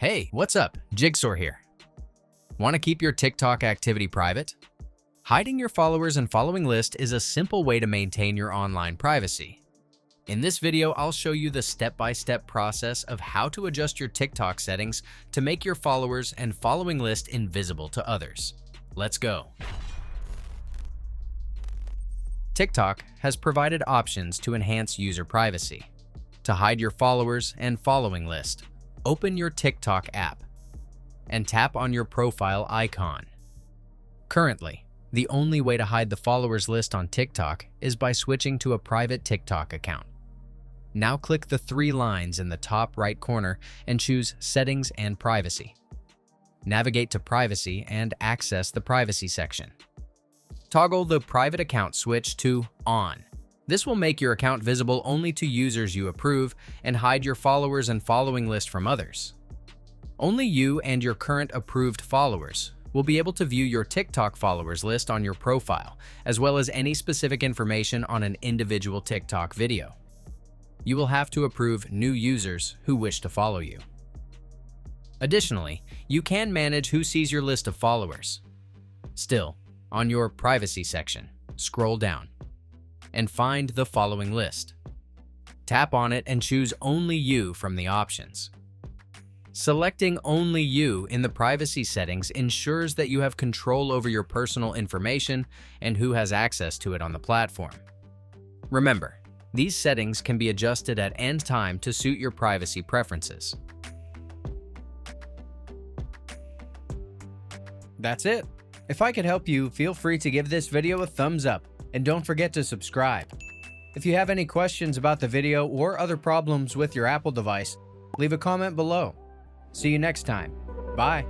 Hey, what's up? Jigsaw here. Want to keep your TikTok activity private? Hiding your followers and following list is a simple way to maintain your online privacy. In this video, I'll show you the step-by-step process of how to adjust your TikTok settings to make your followers and following list invisible to others. Let's go. TikTok has provided options to enhance user privacy. To hide your followers and following list, open your TikTok app and tap on your profile icon. Currently, the only way to hide the followers list on TikTok is by switching to a private TikTok account. Now click the three lines in the top right corner and choose Settings and Privacy. Navigate to Privacy and access the Privacy section. Toggle the private account switch to On. This will make your account visible only to users you approve and hide your followers and following list from others. Only you and your current approved followers will be able to view your TikTok followers list on your profile, as well as any specific information on an individual TikTok video. You will have to approve new users who wish to follow you. Additionally, you can manage who sees your list of followers. Still, on your Privacy section, scroll down and find the following list. Tap on it and choose Only You from the options. Selecting Only You in the privacy settings ensures that you have control over your personal information and who has access to it on the platform. Remember, these settings can be adjusted at any time to suit your privacy preferences. That's it. If I could help you, feel free to give this video a thumbs up and don't forget to subscribe. If you have any questions about the video or other problems with your Apple device, leave a comment below. See you next time. Bye.